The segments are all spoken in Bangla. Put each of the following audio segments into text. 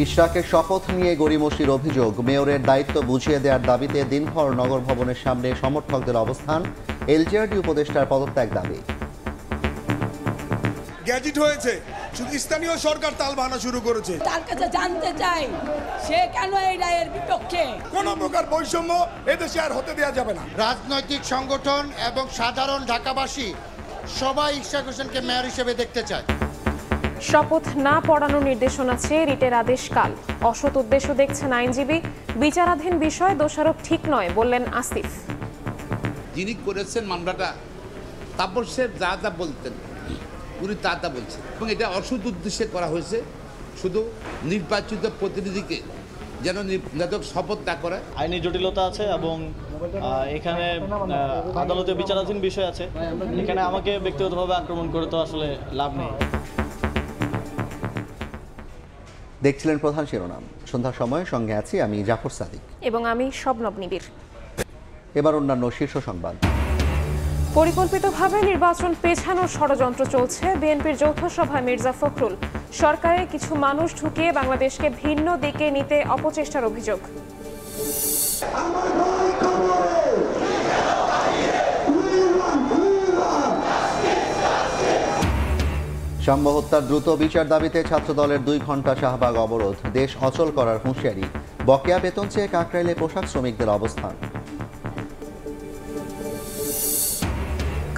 ইশরাকের শপথ নিয়ে গড়িমসির অভিযোগ, মেয়রের দায়িত্ব বুঝিয়ে দেওয়ার দাবিতে দিনভর নগর ভবনের সামনে সমর্থকদের অবস্থান, এলজিআরডি উপদেষ্টার পদত্যাগ দাবি। গ্যাজেট হয়েছে, শুধু স্থানীয় সরকার তালবাহানা শুরু করেছে। তার কাছে জানতে চাই সে কেন এই রায়ের বিপক্ষে। কোন প্রকার বৈষম্য এদেশে আর হতে দেওয়া যাবে না। রাজনৈতিক সংগঠন এবং সাধারণ ঢাকাবাসী সবাই ইশরাক হোসেনকে মেয়র হিসেবে দেখতে চায়। শপথ না পড়ানোর নির্দেশনা চেয়ে রিটের আদেশ কাল। অসৎ উদ্দেশ্য দেখছেন আইনজীবী। বিচারাধীন বিষয়, দোষারোপ ঠিক নয় বললেন আসিফ। যিনি করেছেন মামলাটা তাপস সাহেব যা যা বলতেন উনি তা তা বলছেন, এবং এটা অসৎ উদ্দেশ্যে করা হয়েছে, শুধু নির্বাচিত প্রতিনিধিকে যেন নির্বাচক শপথ না করে। আইনি জটিলতা আছে এবং এখানে আদালতে বিচারাধীন বিষয় আছে। এখানে আমাকে ব্যক্তিগতভাবে আক্রমণ করে তো আসলে লাভ নেই। দেখছিলেন প্রধান শিরোনাম। সন্ধ্যার সময় সঙ্গে আছি আমি জাফর সাদিক এবং আমি শবনব নিবিড়। এবার অন্যান্য শীর্ষ সংবাদ। পরিকল্পিতভাবে নির্বাচন পেছানোর ষড়যন্ত্র চলছে। বিএনপির যৌথ সভায় মির্জা ফখরুল। সরকারে কিছু মানুষ ঢুকিয়ে বাংলাদেশকে ভিন্ন দিকে নিতে অপচেষ্টার অভিযোগ। সাম্য হত্যার দ্রুত বিচার দাবিতে ছাত্রদলের 2 ঘণ্টা শাহবাগ অবরোধ, দেশ অচল করার হুঁশিয়ারি। বকেয়া বেতন চেয়ে কাকরাইলে পোশাক শ্রমিকদের অবস্থান।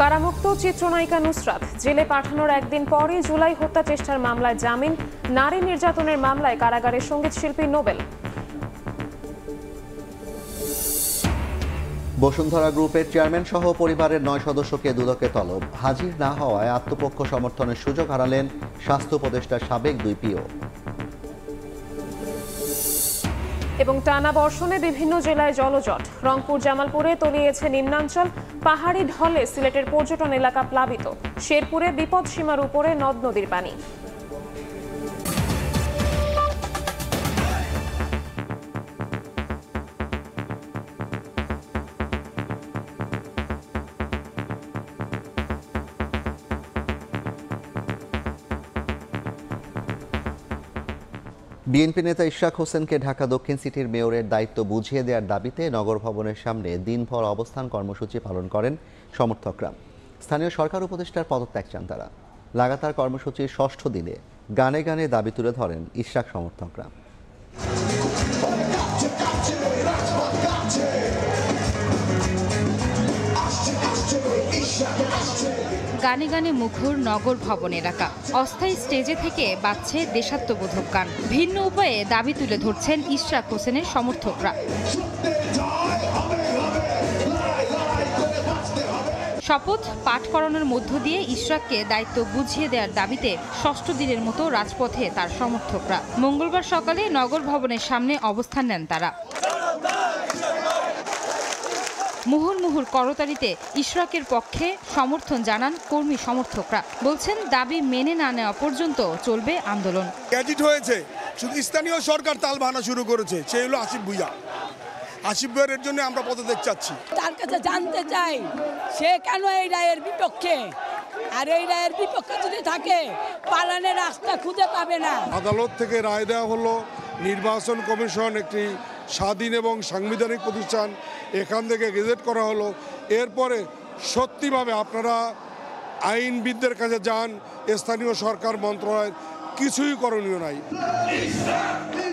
কারামুক্ত চিত্রনায়িকা নুসরাত। জেলে পাঠানোর একদিন পরই জুলাই হত্যা চেষ্টার মামলায় জামিন। নারী নির্যাতনের মামলায় কারাগারে সঙ্গীত শিল্পী নোবেল। বসুন্ধরা গ্রুপের চেয়ারম্যান সহ পরিবারের 9 সদস্যকে দুদকে তলব। হাজির না হওয়ায় আত্মপক্ষ সমর্থনের সুযোগ হারালেন স্বাস্থ্য উপদেষ্টার সাবেক 2 পিও। এবং টানা বর্ষণে বিভিন্ন জেলায় জলজট। রংপুর জামালপুরে তলিয়েছে নিম্নাঞ্চল। পাহাড়ি ঢলে সিলেটের পর্যটন এলাকা প্লাবিত। শেরপুরে বিপদ সীমার উপরে নদ নদীর পানি। বিএনপি নেতা ইশরাক হোসেনকে ঢাকা দক্ষিণ সিটির মেয়রের দায়িত্ব বুঝিয়ে দেওয়ার দাবিতে নগর ভবনের সামনে দিনভর অবস্থান কর্মসূচি পালন করেন সমর্থকরা। স্থানীয় সরকার উপদেষ্টার পদত্যাগ চান তারা। লাগাতার কর্মসূচির 6ষ্ঠ দিনে গানে গানে দাবি তুলে ধরেন ইশরাক সমর্থকরা। গানে গানে মুখর নগর ভবন এলাকা। অস্থায়ী স্টেজে থেকে বাজছে দেশাত্মবোধক গান। ভিন্ন উপায়ে দাবি তুলে ধরছেন ইশরাক হোসেনের সমর্থকরা। শপথ পাঠ করানোর মধ্য দিয়ে ইশরাককে দায়িত্ব বুঝিয়ে দেওয়ার দাবিতে 6ষ্ঠ দিনের মতো রাজপথে তার সমর্থকরা। মঙ্গলবার সকালে নগর ভবনের সামনে অবস্থান নেন তারা। মুহুর্মুহুর করতালিতে ইশরাকের পক্ষে সমর্থন জানান কর্মী সমর্থকরা। বলছেন দাবি মেনে না নেওয়া পর্যন্ত চলবে আন্দোলন। গ্যাজেট হয়েছে, শুধু স্থানীয় সরকার তালবাহানা শুরু করেছে, সে হলো আসিফ ভুইয়া। আসিফ ভুইয়ার জন্য আমরা পদত্যাগ চাচ্ছি। তার কাছে জানতে চাই সে কেন এই রায়ের বিপক্ষে। আর এই রায়ের বিপক্ষে যদি থাকে পালানের রাস্তা খুঁজে পাবে না। আদালত থেকে রায় দেওয়া হলো, নির্বাচন কমিশন একটি স্বাধীন এবং সাংবিধানিক প্রতিষ্ঠান, এখান থেকে গেজেট করা হলো। এরপরে সত্যিভাবে আপনারা আইনবিদদের কাছে যান, স্থানীয় সরকার মন্ত্রণালয়ের কিছুই করণীয় নাই।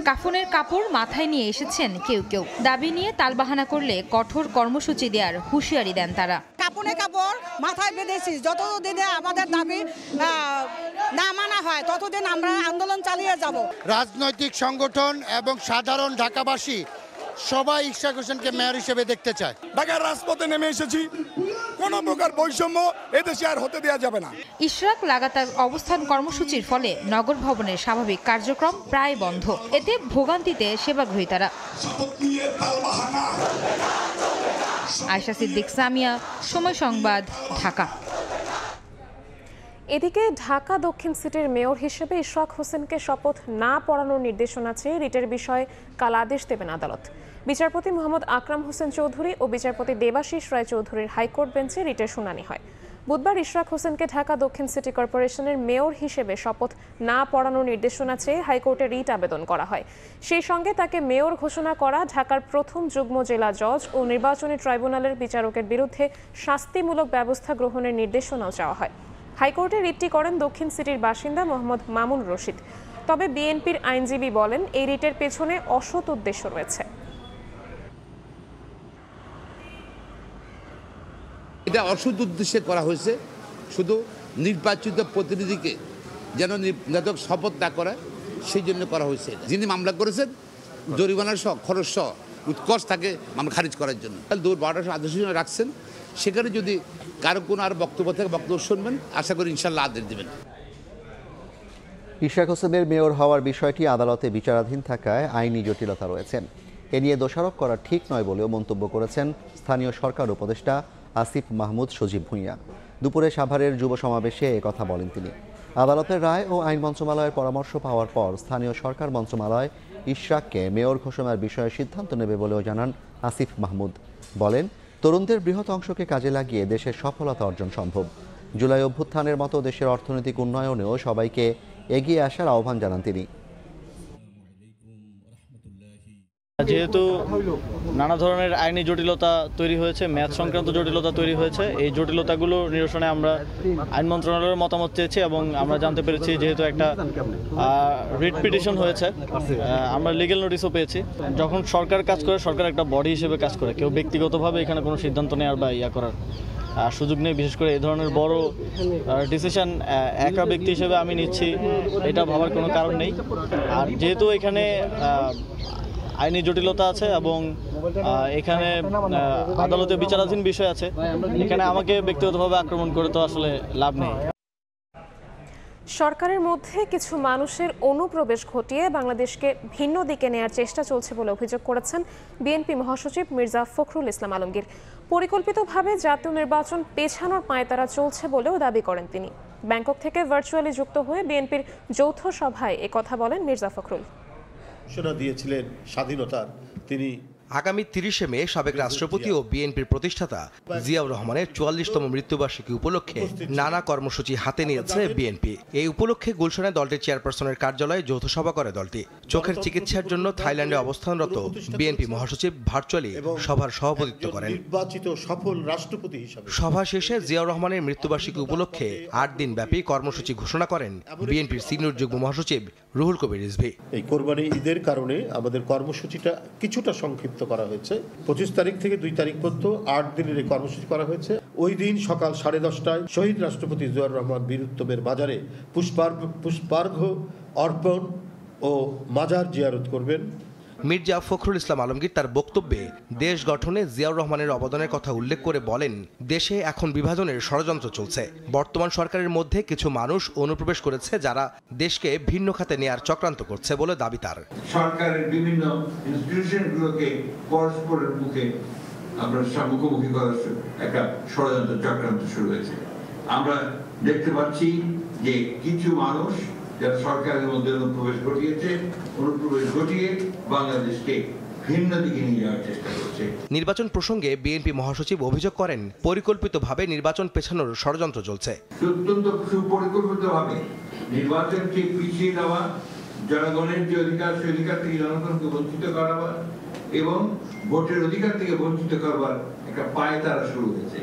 কাফনের কাপড় মাথায় নিয়ে এসেছেন কেউ কেউ। দাবি নিয়ে তালবাহানা করলে কঠোর কর্মসূচি দেওয়ার হুঁশিয়ারি দেন তারা। কাপড়ে কাপড় মাথায় বেঁধেছি, যতদিনে আমাদের দাবি না মানা হয় ততদিন আমরা আন্দোলন চালিয়ে যাব। রাজনৈতিক সংগঠন এবং সাধারণ ঢাকাবাসী সবাই ইশরাক হোসেনকে মেয়র হিসেবে দেখতে চায়। ঢাকার রাজপথে নেমে এসেছি, কোন প্রকার বৈষম্য এদেশে আর হতে দেওয়া যাবে না। ইশরাক লাগাতার অবস্থান কর্মসূচির ফলে নগর ভবনের স্বাভাবিক কার্যক্রম প্রায় বন্ধ। এতে ভোগান্তিতে সেবাগ্রহীতারা। আয়েশা সিদ্দিক, সামিয়া, সময় সংবাদ, ঢাকা। এদিকে ঢাকা দক্ষিণ সিটির মেয়র হিসেবে ইশরাক হোসেনকে শপথ না পড়ানোর নির্দেশনা চেয়ে রিটের বিষয়ে কাল আদেশ দেবেন আদালত। বিচারপতি মোহাম্মদ আকরাম হোসেন চৌধুরী ও বিচারপতি দেবাশিস রায় চৌধুরীর হাইকোর্ট বেঞ্চে রিটের শুনানি হয়। বুধবার ইশরাক হোসেনকে ঢাকা দক্ষিণ সিটি কর্পোরেশনের মেয়র হিসেবে শপথ না পড়ানোর নির্দেশনা চেয়ে হাইকোর্টে রিট আবেদন করা হয়। সেই সঙ্গে তাকে মেয়র ঘোষণা করা ঢাকার প্রথম যুগ্ম জেলা জজ ও নির্বাচনী ট্রাইব্যুনালের বিচারকের বিরুদ্ধে শাস্তিমূলক ব্যবস্থা গ্রহণের নির্দেশনাও চাওয়া হয়। হাইকোর্টে রিটটি করেন দক্ষিণ সিটির বাসিন্দা মোহাম্মদ মামুন রশিদ। তবে বিএনপির আইনজীবী বলেন, এই রিটের পেছনে অসৎ উদ্দেশ্য রয়েছে। এটা অসৎ উদ্দেশ্যে করা হয়েছে, শুধু নির্বাচিত প্রতিনিধিকে যেন নির্বাচক শপথ না করে সেই জন্য করা হয়েছে। যিনি মামলা করেছেন জরিমানার সহ খরচ সহ উৎকর্ষ থাকে মামলা খারিজ করার জন্য 12টা আদেশ রাখছেন। সেখানে যদি কারো কোনো আর বক্তব্য থেকে বক্তব্য শুনবেন, আশা করি ইনশাল্লাহ আদেশ দেবেন। ইশরাক হোসেনের মেয়র হওয়ার বিষয়টি আদালতে বিচারাধীন থাকায় আইনি জটিলতা রয়েছে। এ নিয়ে দোষারোপ করা ঠিক নয় বলেও মন্তব্য করেছেন স্থানীয় সরকার উপদেষ্টা আসিফ মাহমুদ সজীব ভুঁইয়া। দুপুরে সাভারের যুব সমাবেশে কথা বলেন তিনি। আদালতের রায় ও আইন মন্ত্রণালয়ের পরামর্শ পাওয়ার পর স্থানীয় সরকার মন্ত্রণালয় ইশরাককে মেয়র ঘোষণার বিষয়ে সিদ্ধান্ত নেবে বলেও জানান আসিফ মাহমুদ। বলেন, তরুণদের বৃহৎ অংশকে কাজে লাগিয়ে দেশের সফলতা অর্জন সম্ভব। জুলাই অভ্যুত্থানের মতো দেশের অর্থনৈতিক উন্নয়নেও সবাইকে এগিয়ে আসার আহ্বান জানান তিনি। যেহেতু নানা ধরনের আইনি জটিলতা তৈরি হয়েছে, ম্যাথ সংক্রান্ত জটিলতা তৈরি হয়েছে, এই জটিলতাগুলো নিরসনে আমরা আইন মন্ত্রণালয়ের মতামত চেয়েছি এবং আমরা জানতে পেরেছি যেহেতু একটা রিট পিটিশন হয়েছে, আমরা লিগ্যাল নোটিশও পেয়েছি। যখন সরকার কাজ করে, সরকার একটা বডি হিসেবে কাজ করে, কেউ ব্যক্তিগতভাবে এখানে কোনো সিদ্ধান্ত নেওয়ার বা করার সুযোগ নেই। বিশেষ করে এই ধরনের বড় ডিসিশন একা ব্যক্তি হিসেবে আমি নিচ্ছি, এটা ভাবার কোনো কারণ নেই। আর যেহেতু এখানে আইনি জটিলতা আছে এবং এখানে আদালতে বিচারাধীন বিষয় আছে, এখানে আমাকে ব্যক্তিগতভাবে আক্রমণ করে তো আসলে লাভ নেই। সরকারের মধ্যে কিছু মানুষের অনুপ্রবেশ ঘটিয়ে বাংলাদেশকে ভিন্ন দিকে নেয়ার চেষ্টা চলছে বলে অভিযোগ করেছেন বিএনপি মহাসচিব মির্জা ফখরুল ইসলাম আলমগীর। পরিকল্পিতভাবে জাতীয় নির্বাচন পেছানোর পায়তারা চলছে বলেও দাবি করেন তিনি। ব্যাংকক থেকে ভার্চুয়ালি যুক্ত হয়ে বিএনপির যৌথ সভায় একথা বলেন মির্জা ফখরুল। ঘোষণা দিয়েছিলেন স্বাধীনতার তিনি। আগামী 30শে মে সাবেক রাষ্ট্রপতি ও বিএনপির প্রতিষ্ঠাতা জিয়াউর রহমানের 44তম মৃত্যুবার্ষিকী উপলক্ষে নানা কর্মসূচি হাতে নিয়েছে বিএনপি। এই উপলক্ষে গুলশানে দলটির চেয়ারপারসনের কার্যালয়ে যৌথ সভা করে দলটি। চোখের চিকিৎসার জন্য থাইল্যান্ডে অবস্থানরত বিএনপি মহাসচিব ভার্চুয়ালি সভার সভাপতিত্ব করেন। নির্বাচিত সফল রাষ্ট্রপতি হিসেবে সভা শেষে জিয়াউর রহমানের মৃত্যুবার্ষিকী উপলক্ষে 8 দিন ব্যাপী কর্মসূচি ঘোষণা করেন বিএনপির সিনিয়র যুগ্ম মহাসচিব রুহুল কবির রিজভী। এই কোরবানি ঈদের কারণে আমাদের কর্মসূচিটা কিছুটা সংক্ষিপ্ত করা হয়েছে। 25 তারিখ থেকে 2 তারিখ পর্যন্ত 8 দিনের এই কর্মসূচি করা হয়েছে। ওই দিন সকাল 10:30টায় শহীদ রাষ্ট্রপতি জিয়াউর রহমান বীরুত্তমের মাজারে পুষ্পার্ঘ্য অর্পণ ও মাজার জিয়ারত করবেন। মির্জা ফখরুল ইসলাম আলমগীর তার বক্তব্যে দেশ গঠনে জিয়াউর রহমানের অবদানের কথা উল্লেখ করে বলেন, দেশে এখন বিভাজনের ষড়যন্ত্র চলছে। বর্তমান সরকারের মধ্যে কিছু মানুষ অনুপ্রবেশ করেছে যারা দেশকে ভিন্ন খাতে নেয়ার চক্রান্ত করছে বলে দাবি তার। সরকারের বিভিন্ন ইনস্টিটিউশনগুলোকে পরস্পরের মুখে আমরা মুখোমুখি করার একটা ষড়যন্ত্র চক্রান্ত শুরু হয়েছে। আমরা দেখতে পাচ্ছি যে কিছু মানুষ যারা সরকারের মধ্যে অনুপ্রবেশ ঘটিয়ে বাংলাদেশকে ভিন্ন দিকে নিয়ে যাওয়ার চেষ্টা করছে। নির্বাচন প্রসঙ্গে বিএনপি মহাসচিব অভিযোগ করেন, পরিকল্পিতভাবে নির্বাচন পেছানোর ষড়যন্ত্র চলছে। অত্যন্ত সুপরিকল্পিতভাবে নির্বাচনকে পিছিয়ে দেওয়া, জনগণের যে অধিকার সেই অধিকার থেকে জনগণকে বঞ্চিত করাবার এবং ভোটের অধিকার থেকে বঞ্চিত করবার একটা পায়তারা শুরু হয়েছে।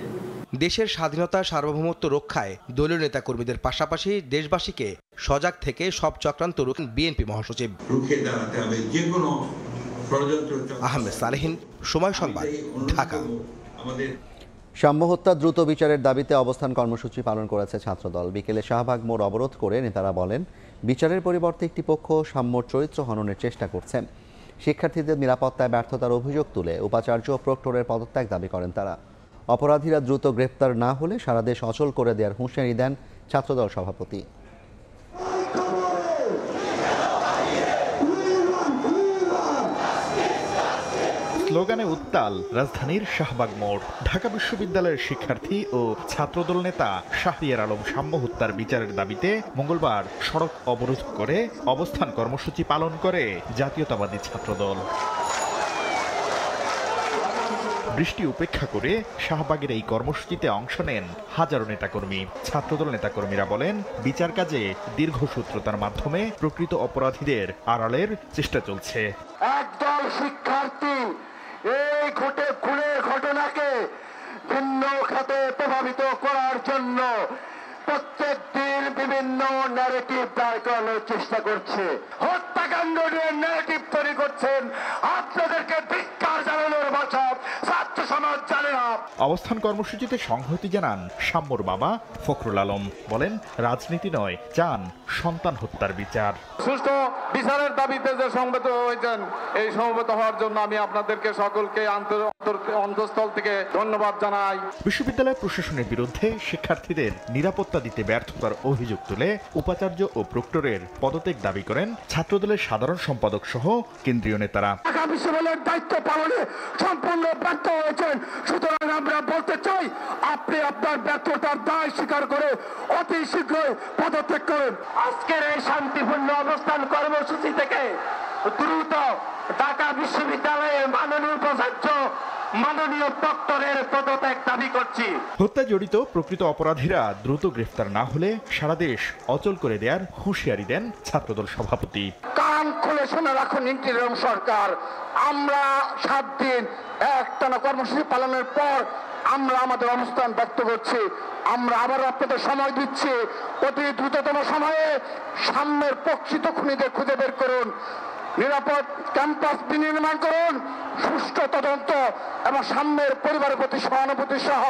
দেশের স্বাধীনতা সার্বভৌমত্ব রক্ষায় দলীয় নেতাকর্মীদের পাশাপাশি দেশবাসীকে সজাগ থেকে সব চক্রান্ত রুখেন বিএনপি মহাসচিব। রুখে দাঁড়াতে হবে যে কোনো ষড়যন্ত্র। আহমেদ সালেহীন, সময় সংবাদ, ঢাকা। সাম্য হত্যা দ্রুত বিচারের দাবিতে অবস্থান কর্মসূচি পালন করেছে ছাত্রদল। বিকেলে শাহবাগ মোড় অবরোধ করে নেতারা বলেন, বিচারের পরিবর্তে একটি পক্ষ সাম্যর চরিত্র হননের চেষ্টা করছে। শিক্ষার্থীদের নিরাপত্তায় ব্যর্থতার অভিযোগ তুলে উপাচার্য ও প্রক্টরের পদত্যাগ দাবি করেন তারা। অপরাধীরা দ্রুত গ্রেপ্তার না হলে সারা দেশ অচল করে দেওয়ার হুঁশিয়ারি দেন ছাত্রদল সভাপতি। স্লোগানে উত্তাল রাজধানীর শাহবাগ মোড়। ঢাকা বিশ্ববিদ্যালয়ের শিক্ষার্থী ও ছাত্রদল নেতা শাহরিয়ার আলম সাম্য হত্যার বিচারের দাবিতে মঙ্গলবার সড়ক অবরোধ করে অবস্থান কর্মসূচি পালন করে জাতীয়তাবাদী ছাত্রদল। বৃষ্টি উপেক্ষা করে শাহবাগের এই কর্মসূচিতে অংশ নেন হাজারো নেতাকর্মী। ছাত্রদল নেতাকর্মীরা বলেন, বিচার কাজে দীর্ঘসূত্রতার মাধ্যমে প্রকৃত অপরাধীদের আড়ালের চেষ্টা চলছে। একদল শিক্ষার্থী এই খুনের ঘটনাকে ভিন্ন খাতে প্রভাবিত করার জন্য প্রত্যেক দিন বিভিন্ন ন্যারেটিভ দাঁড় করানোর চেষ্টা করছে, হত্যাকাণ্ড নিয়ে ন্যারেটিভ তৈরি করছেন। আপনাদেরকে ধিক্কার জানানোর ভাষা ছাত্র সমাজ জানে না। অবস্থান কর্মসূচিতে সংহতি জানান সাম্যর বাবা ফখরুল আলম। বলেন, রাজনীতি নয়, চান সন্তান হত্যার বিচার। সুষ্ঠু বিচারের দাবিতে যে সমবেত হয়েছেন, এই সমবেত হওয়ার জন্য আমি আপনাদেরকে সকলকে অন্তঃস্থল থেকে ধন্যবাদ জানাই। বিশ্ববিদ্যালয় প্রশাসনের বিরুদ্ধে শিক্ষার্থীদের নিরাপত্তা দিতে ব্যর্থতার অভিযোগ তুলে উপাচার্য ও প্রক্টরের পদত্যাগ দাবি করেন ছাত্রদলের সাধারণ সম্পাদক সহ কেন্দ্রীয় নেতারা। ঢাকা বিশ্ববিদ্যালয়ের দায়িত্ব পালনে সম্পূর্ণ ব্যর্থ হয়েছেন। সুতরাং আমরা বলতে চাই, আপনি আপনার ব্যর্থতার দায় স্বীকার করে অতি শীঘ্রই পদত্যাগ করেন। আজকের এই শান্তিপূর্ণ অবস্থান কর্মসূচি থেকে দ্রুত ঢাকা বিশ্ববিদ্যালয়ের মাননীয় উপাচার্য, মাননীয় প্রক্টরের পদত্যাগ দাবি করছি। হত্যায় জড়িত প্রকৃত অপরাধীরা দ্রুত গ্রেফতার না হলে সারা দেশ অচল করে দেওয়ার হুঁশিয়ারি দেন ছাত্রদল সভাপতি। কান খুলে শুনে রাখুন ইন্টিরিয়ম সরকার, আমরা 7 দিন একটানা কর্মসূচি পালনের পর আমরা আমাদের অবস্থান ব্যক্ত করছি। আমরা আবার আপনাদের সময় দিচ্ছি, অতি দ্রুততম সময়ে সামনের প্রকৃত খুনিদের খুঁজে বের করুন, নিরাপদ ক্যাম্পাস বিনির্মাণ করুন, সুষ্ঠু তদন্ত এবং সামনের পরিবারের প্রতি সহানুভূতি সহ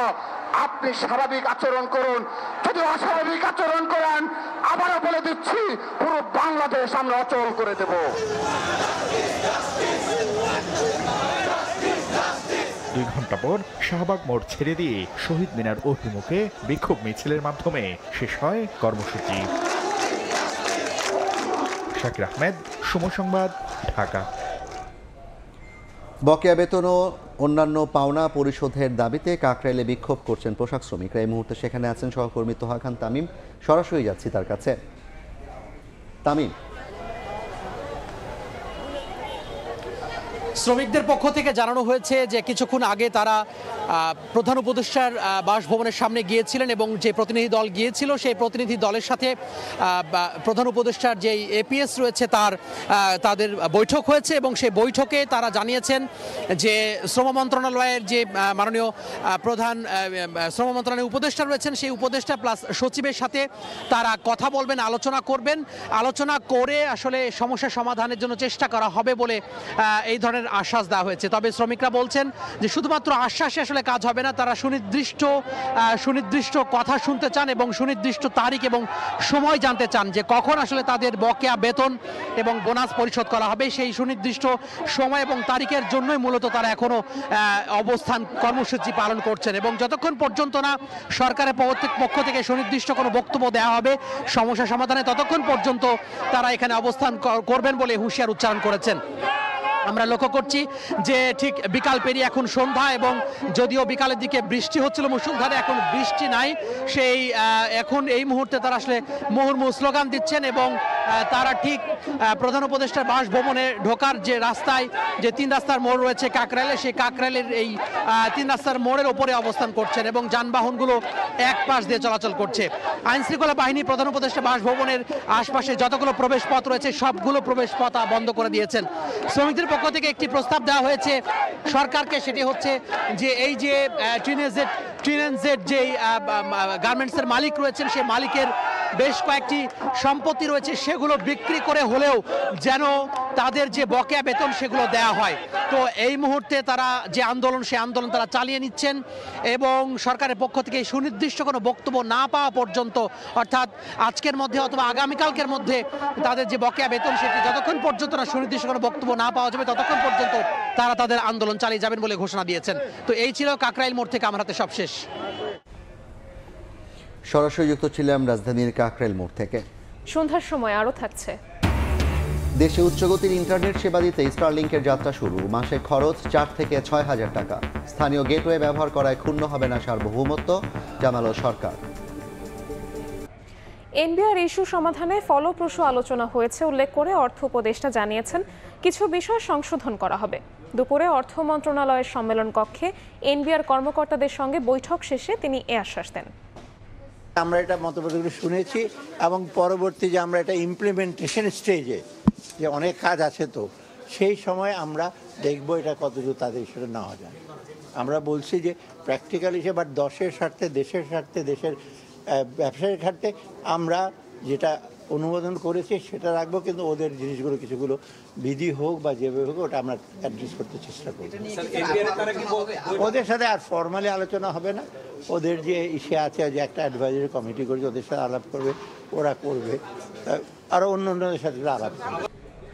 আপনি স্বাভাবিক আচরণ করুন। যদি অস্বাভাবিক আচরণ করেন, আবারও বলে দিচ্ছি, পুরো বাংলাদেশ আমরা অচল করে দেব। 2 ঘন্টা পর শাহবাগ মোড় ছেড়ে দিয়ে শহীদ মিনার অভিমুখে বিক্ষোভ মিছিলের মাধ্যমে শেষ হয় কর্মসূচি। শাকির আহমেদ, সময় সংবাদ, ঢাকা। বকেয়া বেতন ও অন্যান্য পাওনা পরিশোধের দাবিতে কাকরাইলে বিক্ষোভ করছেন পোশাক শ্রমিকরা। এই মুহূর্তে সেখানে আছেন সহকর্মী তোহা খান তামিম। সরাসরি যাচ্ছি তার কাছে। তামিম, শ্রমিকদের পক্ষ থেকে জানানো হয়েছে যে কিছুক্ষণ আগে তারা প্রধান উপদেষ্টার বাসভবনের সামনে গিয়েছিলেন এবং যে প্রতিনিধি দল গিয়েছিল সেই প্রতিনিধি দলের সাথে প্রধান উপদেষ্টার যে এপিএস রয়েছে তাদের বৈঠক হয়েছে এবং সেই বৈঠকে তারা জানিয়েছেন যে শ্রম মন্ত্রণালয়ের যে মাননীয় প্রধান শ্রম মন্ত্রণালয়ের উপদেষ্টা রয়েছেন সেই উপদেষ্টা প্লাস সচিবের সাথে তারা কথা বলবেন, আলোচনা করবেন। আলোচনা করে আসলে সমস্যা সমাধানের জন্য চেষ্টা করা হবে বলে এই ধরনের আশ্বাস দেওয়া হয়েছে। তবে শ্রমিকরা বলছেন যে শুধুমাত্র আশ্বাসে আসলে কাজ হবে না, তারা সুনির্দিষ্ট কথা শুনতে চান এবং সুনির্দিষ্ট তারিখ এবং সময় জানতে চান যে কখন আসলে তাদের বকেয়া বেতন এবং বোনাস পরিশোধ করা হবে। সেই সুনির্দিষ্ট সময় এবং তারিখের জন্যই মূলত তারা এখনো অবস্থান কর্মসূচি পালন করছেন এবং যতক্ষণ পর্যন্ত না সরকারের পক্ষ থেকে সুনির্দিষ্ট কোনো বক্তব্য দেওয়া হবে সমস্যা সমাধানে, ততক্ষণ পর্যন্ত তারা এখানে অবস্থান করবেন বলে হুঁশিয়ার উচ্চারণ করেছেন। আমরা লক্ষ্য করছি যে ঠিক বিকাল পেরিয়ে এখন সন্ধ্যা এবং যদিও বিকালের দিকে বৃষ্টি হচ্ছিল মুষলধারে, এখন বৃষ্টি নাই। সেই এখন এই মুহূর্তে তারা আসলে মুহুর্মুহু স্লোগান দিচ্ছেন এবং তারা ঠিক প্রধান উপদেষ্টার বাসভবনে ঢোকার যে রাস্তায় যে 3 রাস্তার মোড় রয়েছে কাকরাইলে, সেই কাকরাইলের এই 3 রাস্তার মোড়ের ওপরে অবস্থান করছেন এবং যানবাহনগুলো এক পাশ দিয়ে চলাচল করছে। আইনশৃঙ্খলা বাহিনী প্রধান উপদেষ্টা বাসভবনের আশপাশে যতগুলো প্রবেশ পথ রয়েছে সবগুলো প্রবেশ পথ বন্ধ করে দিয়েছেন। শ্রমিকদের পক্ষ থেকে একটি প্রস্তাব দেওয়া হয়েছে সরকারকে, সেটি হচ্ছে যে এই যে ট্রিনেনজেড যে গার্মেন্টসের মালিক রয়েছেন সেই মালিকের বেশ কয়েকটি সম্পত্তি রয়েছে সেগুলো বিক্রি করে হলেও যেন তাদের যে বকেয়া বেতন সেগুলো দেয়া হয়। তো এই মুহূর্তে তারা যে আন্দোলন সেই আন্দোলন তারা চালিয়ে নিচ্ছেন এবং সরকারের পক্ষ থেকে সুনির্দিষ্ট কোনো বক্তব্য না পাওয়া পর্যন্ত, অর্থাৎ আজকের মধ্যে অথবা আগামীকালকের মধ্যে তাদের যে বকেয়া বেতন সেটি যতক্ষণ পর্যন্ত না সুনির্দিষ্ট কোনো বক্তব্য না পাওয়া যাবে ততক্ষণ পর্যন্ত তারা তাদের আন্দোলন চালিয়ে যাবেন বলে ঘোষণা দিয়েছেন। তো এই ছিল কাকরাইল মোড় থেকে আমার হাতে সব শেষ। সরাসরি যুক্ত ছিলাম রাজধানীর কাকরাইল মোড় থেকে। সন্ধ্যার সময় আরও থাকছে। দেশে উচ্চগতির ইন্টারনেট সেবা দিতে স্টারলিংকের যাত্রা শুরু। মাসে খরচ 4 থেকে 6 হাজার টাকা। স্থানীয় গেটওয়ে ব্যবহার করায় ক্ষুণ্ণ হবে না সার্বভৌমত্ব, জানালো সরকার। এনবিআর ইস্যু সমাধানে ফলপ্রসূ আলোচনা হয়েছে উল্লেখ করে অর্থ উপদেষ্টা জানিয়েছেন কিছু বিষয় সংশোধন করা হবে। দুপুরে অর্থ মন্ত্রণালয়ের সম্মেলন কক্ষে এনবিআর কর্মকর্তাদের সঙ্গে বৈঠক শেষে তিনি এ আশ্বাস দেন। আমরা এটা মতবাদগুলো শুনেছি এবং পরবর্তী যে আমরা এটা ইমপ্লিমেন্টেশন স্টেজে যে অনেক কাজ আছে, তো সেই সময় আমরা দেখব এটা কতদূর তাদের হিসেবে নেওয়া যায়। আমরা বলছি যে প্র্যাকটিক্যাল হিসেবে বা দেশের স্বার্থে দেশের ব্যবসায়িক স্বার্থে আমরা যেটা অনুমোদন করেছি সেটা রাখবো, কিন্তু ওদের জিনিসগুলো কিছুগুলো বিধি হোক বা যেভাবে হোক ওটা আমরা অ্যাড্রেস করতে চেষ্টা করব। ওদের সাথে আর ফর্মালি আলোচনা হবে না, ওদের যে ইসে আছে যে একটা অ্যাডভাইজারি কমিটি করেছে ওদের সাথে আলাপ করবে, ওরা করবে, আরও অন্যদের সাথে আলাপ করবে।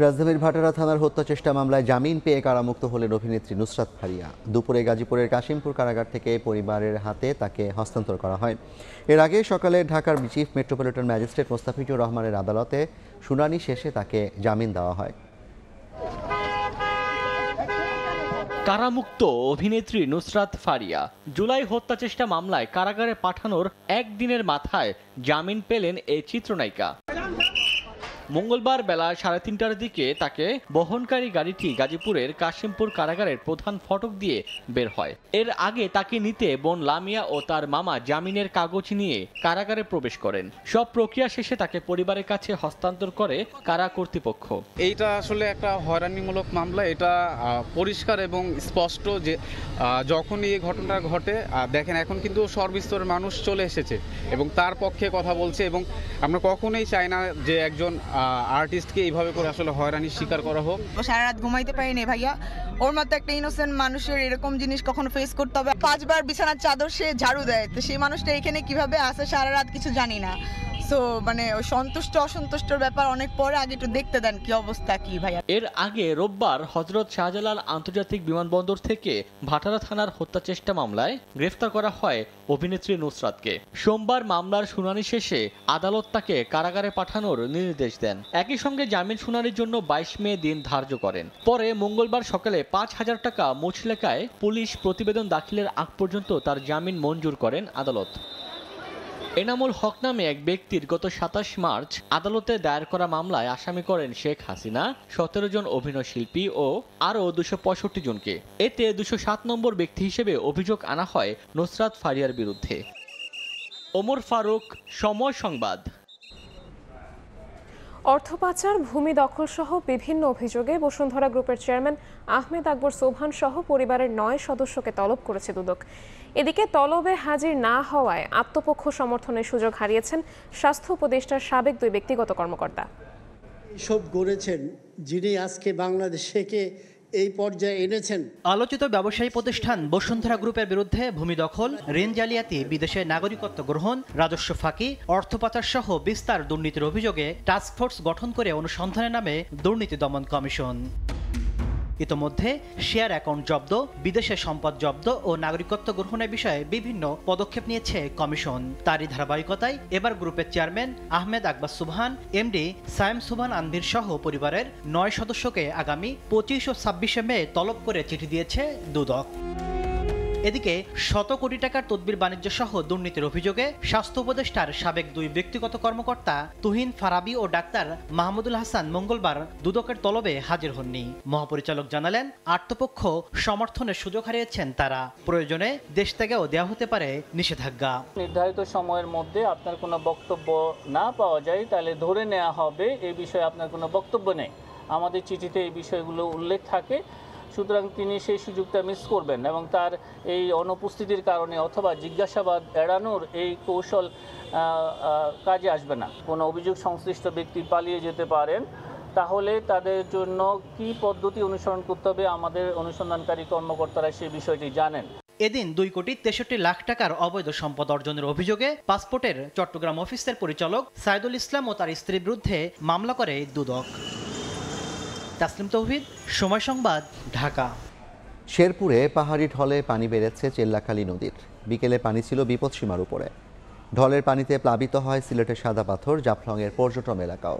রাজধানীর ভাটারা থানার হত্যা চেষ্টা মামলায় জামিন পেয়ে কারামুক্ত হলেন অভিনেত্রী নুসরাত ফারিয়া। দুপুরে গাজীপুরের কাশিমপুর কারাগার থেকে পরিবারের হাতে তাকে হস্তান্তর করা হয়। এর আগে সকালে ঢাকার চিফ মেট্রোপলিটন ম্যাজিস্ট্রেট মোস্তাফিজুর রহমানের আদালতে শুনানি শেষে তাকে জামিন দেওয়া হয়। কারামুক্ত অভিনেত্রী নুসরাত ফারিয়া জুলাই হত্যা চেষ্টা মামলায় কারাগারে পাঠানোর একদিনের মাথায় জামিন পেলেন এই চিত্রনায়িকা। মঙ্গলবার বেলা 3:30টার দিকে তাকে বহনকারী গাড়িটি গাজীপুরের কাশিমপুর কারাগারের প্রধান ফটক দিয়ে বের হয়। এর আগে তাকে নিতে বোন লামিয়া ও তার মামা জামিনের কাগজ নিয়ে কারাগারে প্রবেশ করেন। সব প্রক্রিয়া শেষে তাকে পরিবারের কাছে হস্তান্তর করে কারা কর্তৃপক্ষ। এইটা আসলে একটা হয়রানিমূলক মামলা, এটা পরিষ্কার এবং স্পষ্ট যে যখন এই ঘটনাটা ঘটে দেখেন এখন কিন্তু সর্বস্তরের মানুষ চলে এসেছে এবং তার পক্ষে কথা বলছে, এবং আমরা কখনোই চাই না যে একজন আর্টিস্টকে এইভাবে করে আসলে হয়রানির শিকার করা হোক। সারা রাত ঘুমাইতে পারিনি ভাইয়া, ওর মতো একটা ইনোসেন্ট মানুষের এরকম জিনিস কখনো ফেস করতে হবে। 5 বার বিছানার চাদর সে ঝাড়ু দেয়, তো সেই মানুষটা এখানে কিভাবে আসে সারা রাত কিছু জানি না। সো মানে সন্তুষ্ট অসন্তুষ্টর ব্যাপার অনেক পরে, আগে একটু দেখতে দেন কি অবস্থা কি ভাইয়া। এর আগে রোববার হযরত শাহজালাল আন্তর্জাতিক বিমানবন্দর থেকে ভাটারা থানার হত্যা চেষ্টা মামলায় গ্রেফতার করা হয় অভিনেত্রী নুসরাতকে। সোমবার মামলার শুনানি শেষে আদালত তাকে কারাগারে পাঠানোর নির্দেশ দেন। একই সঙ্গে জামিন শুনানির জন্য 22 মে দিন ধার্য করেন। পরে মঙ্গলবার সকালে 5,000 টাকা মুচলেকায় পুলিশ প্রতিবেদন দাখিলের আগ পর্যন্ত তার জামিন মঞ্জুর করেন আদালত। এনামুল হক নামে এক ব্যক্তির গত 27 মার্চ আদালতে দায়ের করা মামলায় আসামি করেন শেখ হাসিনা, 17 জন অভিনয় শিল্পী ও আরও 265 জনকে। এতে 207 নম্বর ব্যক্তি হিসেবে অভিযোগ আনা হয় নুসরাত ফারিয়ার বিরুদ্ধে। ওমর ফারুক, সময় সংবাদ। অর্থ পাচার, ভূমি দখল সহ বিভিন্ন অভিযোগে বসুন্ধরা গ্রুপের চেয়ারম্যান আহমেদ আকবর সোবহান সহ পরিবারের 9 সদস্যকে তলব করেছে দুদক। এদিকে তলবে হাজির না হওয়ায় আত্মপক্ষ সমর্থনের সুযোগ হারিয়েছেন স্বাস্থ্য উপদেষ্টার সাবেক 2 ব্যক্তিগত কর্মকর্তা। সব গড়েছেন যিনি আজকে বাংলাদেশকে এই পর্যায়ে এনেছেন। আলোচিত ব্যবসায়ী প্রতিষ্ঠান বসুন্ধরা গ্রুপের বিরুদ্ধে ভূমি দখল, ঋণ জালিয়াতি, বিদেশে নাগরিকত্ব গ্রহণ, রাজস্ব ফাঁকি, অর্থ পাচার সহ বিস্তার দুর্নীতির অভিযোগে টাস্কফোর্স গঠন করে অনুসন্ধানের নামে দুর্নীতি দমন কমিশন। ইতোমধ্যে শেয়ার অ্যাকাউন্ট জব্দ, বিদেশে সম্পদ জব্দ ও নাগরিকত্ব গ্রহণের বিষয়ে বিভিন্ন পদক্ষেপ নিয়েছে কমিশন। তারই ধারাবাহিকতায় এবার গ্রুপের চেয়ারম্যান আহমেদ আকবর সোবহান, এমডি সায়েম সুবহান আনভির সহ পরিবারের 9 সদস্যকে আগামী 25 ও 26 মে তলব করে চিঠি দিয়েছে দুদক। এদিকে 100 কোটি টাকার তদবির বাণিজ্য সহ দুর্নীতির অভিযোগে স্বাস্থ্য উপদেষ্টার সাবেক 2 ব্যক্তিগত কর্মকর্তা তুহিন ফারাবি ও ডাক্তার মাহমুদুল হাসান মঙ্গলবার দুদকের তলবে হাজির হননি। মহাপরিচালক জানালেন, আত্মপক্ষ সমর্থনের সুযোগ হারিয়েছেন তারা। প্রয়োজনে দেশ থেকেও দেওয়া হতে পারে নিষেধাজ্ঞা। নির্ধারিত সময়ের মধ্যে আপনার কোনো বক্তব্য না পাওয়া যায় তাহলে ধরে নেওয়া হবে এই বিষয়ে আপনার কোনো বক্তব্য নেই। আমাদের চিঠিতে এই বিষয়গুলো উল্লেখ থাকে, সুতরাং তিনি সেই সুযোগটা মিস করবেন এবং তার এই অনুপস্থিতির কারণে অথবা জিজ্ঞাসাবাদ এড়ানোর এই কৌশল কাজে আসবে না। কোনো অভিযোগ সংশ্লিষ্ট ব্যক্তি পালিয়ে যেতে পারেন, তাহলে তাদের জন্য কি পদ্ধতি অনুসরণ করতে হবে আমাদের অনুসন্ধানকারী কর্মকর্তারা সেই বিষয়টি জানেন। এদিন 2,63,00,000 টাকার অবৈধ সম্পদ অর্জনের অভিযোগে পাসপোর্টের চট্টগ্রাম অফিসের পরিচালক সাইদুল ইসলাম ও তার স্ত্রীর বিরুদ্ধে মামলা করে দুদক। তাসলিম তৌহিদ, সময় সংবাদ, ঢাকা। শেরপুরে পাহাড়ি ঢলে পানি বেড়েছে চেল্লাখালী নদীর। বিকেলে পানি ছিল বিপদসীমার উপরে। ঢলের পানিতে প্লাবিত হয় সিলেটের সাদা পাথর, জাফলংয়ের পর্যটন এলাকাও।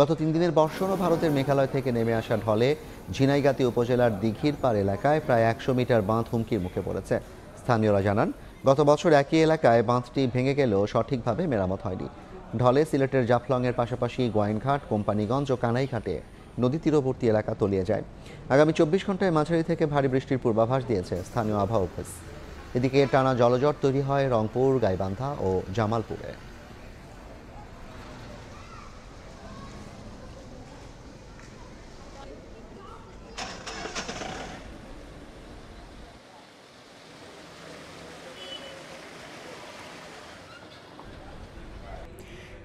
গত 3 দিনের বর্ষণ ও ভারতের মেঘালয় থেকে নেমে আসা ঢলে ঝিনাইগাতি উপজেলার দিঘির পাড় এলাকায় প্রায় 100 মিটার বাঁধ হুমকির মুখে পড়েছে। স্থানীয়রা জানান, গত বছর একই এলাকায় বাঁধটি ভেঙে গেলেও সঠিকভাবে মেরামত হয়নি। ঢলে সিলেটের জাফলংয়ের পাশাপাশি গোয়াইনঘাট, কোম্পানিগঞ্জ ও কানাইঘাটে নদী তীরবর্তী এলাকা তলিয়ে যায়। আগামী 24 ঘন্টায় মাঝারি থেকে ভারী বৃষ্টির পূর্বাভাস দিয়েছে স্থানীয় আবহাওয়া অফিস। এদিকে টানা জলজট তৈরি হয় রংপুর, গাইবান্ধা ও জামালপুরে।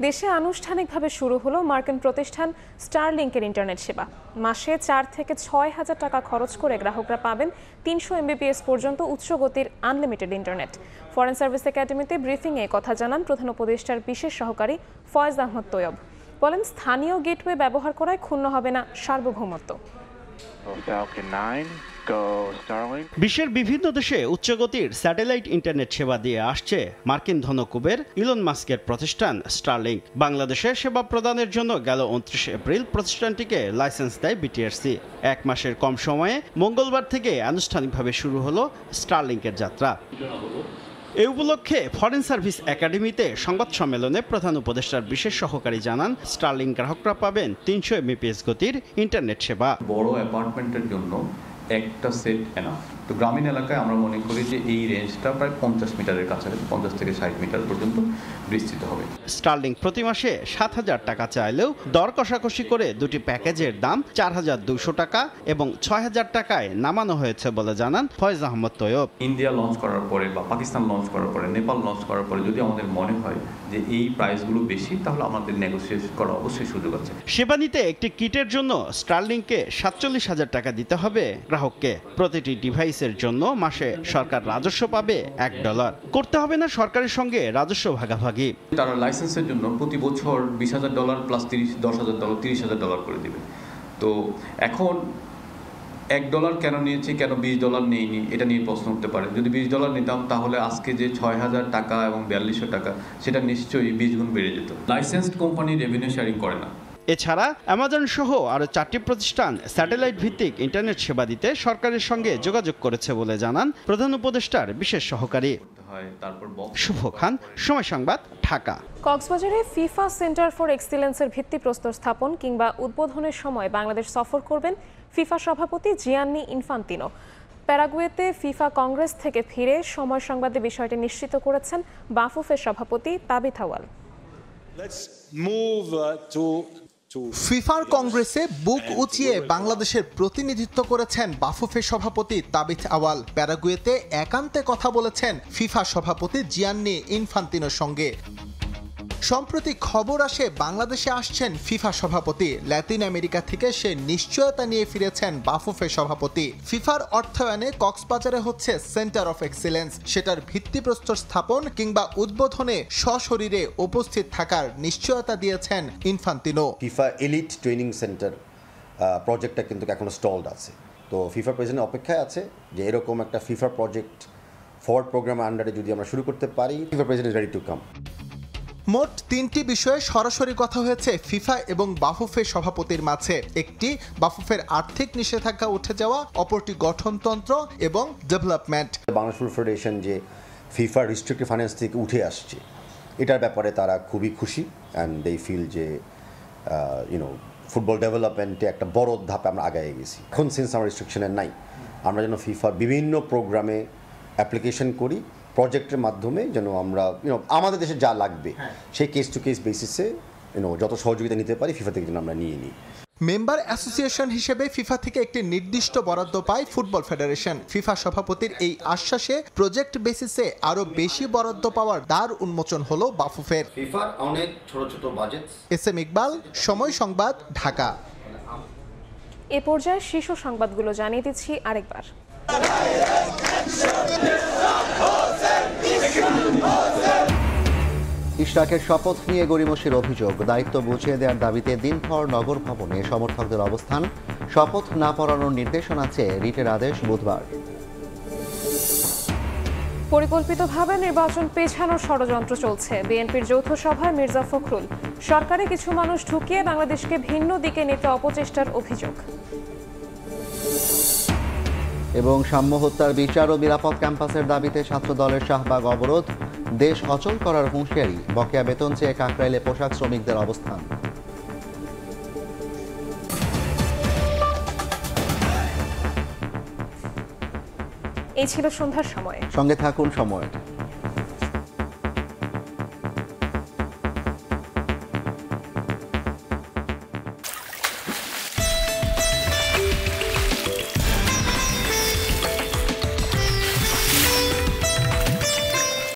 দেশে আনুষ্ঠানিকভাবে শুরু হলো মার্কিন প্রতিষ্ঠান স্টারলিংকের ইন্টারনেট সেবা। মাসে 4 থেকে 6 হাজার টাকা খরচ করে গ্রাহকরা পাবেন 300 MBPS পর্যন্ত উচ্চ গতির আনলিমিটেড ইন্টারনেট। ফরেন সার্ভিস একাডেমিতে ব্রিফিংয়ে কথা জানান প্রধান উপদেষ্টার বিশেষ সহকারী ফয়েজ আহমদ তৈয়ব। বলেন, স্থানীয় গেটওয়ে ব্যবহার করায় ক্ষুণ্ণ হবে না সার্বভৌমত্ব। বিশ্বের বিভিন্ন দেশে উচ্চগতির স্যাটেলাইট ইন্টারনেট সেবা দিয়ে আসছে মার্কিন ধনকুবের ইলন মাস্কের প্রতিষ্ঠান স্টারলিংক। বাংলাদেশে সেবা প্রদানের জন্য গেল 29 এপ্রিল প্রতিষ্ঠানটিকে লাইসেন্স দেয় বিটিআরসি। 1 মাসের কম সময়ে মঙ্গলবার থেকে আনুষ্ঠানিকভাবে শুরু হলো স্টারলিংকের যাত্রা। এ উপলক্ষে ফরেন সার্ভিস একাডেমিতে সংবাদ সম্মেলনে প্রধান উপদেষ্টার বিশেষ সহকারী জানান, স্টারলিংক গ্রাহকরা পাবেন 300 MBPS গতির ইন্টারনেট সেবা। বড় অ্যাপার্টমেন্টের জন্য একটা সেট এনাফ। তো গ্রামীণ এলাকায় আমরা মনে করি যে এই রেঞ্জটা প্রায় 50 মিটারের কাছাকাছি, 50 থেকে 60 মিটার পর্যন্ত বিস্তৃত হবে। স্টারলিংক প্রতি মাসে 7,000 টাকা চাইলেও দর কষাকষি করে দুটি প্যাকেজের দাম 4,200 টাকা এবং 6,000 টাকায় নামানো হয়েছে বলে জানান ফয়েজ আহমদ তৈয়ব। ইন্ডিয়া লঞ্চ করার পরে বা পাকিস্তান লঞ্চ করার পরে, নেপাল লঞ্চ করার পরে যদি আমাদের মনে হয় যে এই প্রাইসগুলো বেশি, তাহলে আমাদের নেগোসিয়েট করার অবশ্যই সুযোগ আছে। সেবা নিতে একটি কিটের জন্য স্টারলিংকে 47,000 টাকা দিতে হবে গ্রাহককে। প্রতিটি ডিভাইসের জন্য মাসে সরকার রাজস্ব পাবে $1। করতে হবে না সরকারের সঙ্গে রাজস্ব ভাগাভাগি। তারা লাইসেন্সের জন্য প্রতি বছর $20,000 প্লাস $10,000, $30,000 করে দিবে। তো এখন $1 কেন নিয়েছি, কেন $20 নেইনি, এটা নিয়ে প্রশ্ন উঠতে পারে। যদি $20 নিতাম তাহলে আজকে যে 6,000 টাকা এবং 4200 টাকা, সেটা নিশ্চয়ই 20 গুণ বেড়ে যেত। লাইসেন্সড কোম্পানি রেভিনিউ শেয়ারিং করে না। এছাড়া অ্যামাজন সহ আরও 4টি প্রতিষ্ঠান স্যাটেলাইট ভিত্তিক ইন্টারনেট সেবা দিতে সরকারের সঙ্গে যোগাযোগ করেছে বলে জানান প্রধান উপদেষ্টার বিশেষ সহকারী। শুভ খান, সময় সংবাদ, ঢাকা। কক্সবাজারে ফিফা সেন্টার ফর এক্সিলেন্সের ভিত্তিপ্রস্তর স্থাপন কিংবা উদ্বোধনের সময় বাংলাদেশ সফর করবেন ফিফা সভাপতি জিয়ান্নি ইনফান্তিনো। প্যারাগুয়েতে ফিফা কংগ্রেস থেকে ফিরে সময় সংবাদে বিষয়টি নিশ্চিত করেছেন বাফুফের সভাপতি তাবিথ আওয়াল। ফিফার কংগ্রেসে বুক উঁচিয়ে বাংলাদেশের প্রতিনিধিত্ব করেছেন বাফুফের সভাপতি তাবিথ আওয়াল। প্যারাগুয়েতে একান্তে কথা বলেছেন ফিফা সভাপতি জিয়ান্নি ইনফান্তিনোর সঙ্গে। সম্প্রতি খবর আসে বাংলাদেশে আসছেন ফিফা সভাপতি। ল্যাতিন আমেরিকা থেকে সে নিশ্চয়তা নিয়ে ফিরেছেন বাফুফের সভাপতি। ফিফার অর্থায়নে কক্সবাজারে হচ্ছে সেন্টার অফ এক্সিলেন্স। সেটার ভিত্তিপ্রস্তর স্থাপন কিংবা উদ্বোধনে সশরীরে উপস্থিত থাকার নিশ্চয়তা দিয়েছেন Infantino. FIFA elite training centre প্রজেক্টটা কিন্তু এখনো স্টলড আছে। তো ফিফা প্রেসিডেন্ট অপেক্ষায় আছে যে এরকম একটা ফিফা প্রজেক্ট ফরওয়ার্ড প্রোগ্রামের আন্ডারে যদি আমরা শুরু করতে পারি, FIFA president ready to come. মোট 3টি বিষয়ে সরাসরি কথা হয়েছে ফিফা এবং বাফুফের সভাপতির মাঝে। একটি বাফুফের আর্থিক নিষেধাজ্ঞা উঠে যাওয়া, অপরটি গঠনতন্ত্র এবং ডেভেলপমেন্ট। বাংলাদেশ ফুটবল ফেডারেশন যে ফিফা রিস্ট্রিক্টেড ফাইন্যান্স থেকে উঠে আসছে, এটার ব্যাপারে তারা খুবই খুশি অ্যান্ড দে ফিল যে ফুটবল ডেভেলপমেন্টে একটা বড় ধাপে আমরা আগায় গেছি। এখন সিন্স আমার রিস্ট্রিকশনের নাই, আমরা যেন ফিফার বিভিন্ন প্রোগ্রামে অ্যাপ্লিকেশন করি, প্রজেক্টের মাধ্যমে যেন আমরা আমাদের দেশে যা লাগবে সেই কেস টু কেস বেসিসে যত সহযোগিতা নিতে পারি ফিফা থেকে যেন আমরা নিয়ে নিই। মেম্বার অ্যাসোসিয়েশন হিসেবে ফিফা থেকে একটি নির্দিষ্ট বরাদ্দ পায় ফুটবল ফেডারেশন। ফিফা সভাপতির এই আশ্বাসে প্রজেক্ট বেসিসে আরো বেশি বরাদ্দ পাওয়ার দ্বার উন্মোচন হলো বাফুফের। ফিফার অনেক ছোট ছোট বাজেট। SM ইকবাল, সময় সংবাদ, ঢাকা। এ পর্যায়ে শীর্ষ সংবাদগুলো জানিয়ে দিচ্ছি আরেকবার। ইশরাকের শপথ নিয়ে গড়িমসির অভিযোগ, দায়িত্ব বুঝিয়ে দেওয়ার দাবিতে দিনভর নগর ভবনে সমর্থকদের অবস্থান। শপথ না পড়ানোর নির্দেশনা চেয়ে রিটের আদেশ বুধবার। পরিকল্পিতভাবে নির্বাচন পেছানোর ষড়যন্ত্র চলছে, বিএনপির যৌথ সভায় মির্জা ফখরুল। সরকারে কিছু মানুষ ঢুকিয়ে বাংলাদেশকে ভিন্ন দিকে নিতে অপচেষ্টার অভিযোগ। এবং সাম্য হত্যার বিচার ও নিরাপদ ক্যাম্পাসের দাবিতে ছাত্রদলের শাহবাগ অবরোধ। দেশ অচল করার হুঁশিয়ারি, বকেয়া বেতন চেয়ে কাকরাইলে পোশাক শ্রমিকদের অবস্থান। এই ছিল সন্ধ্যার সময়। সঙ্গে থাকুন সময়।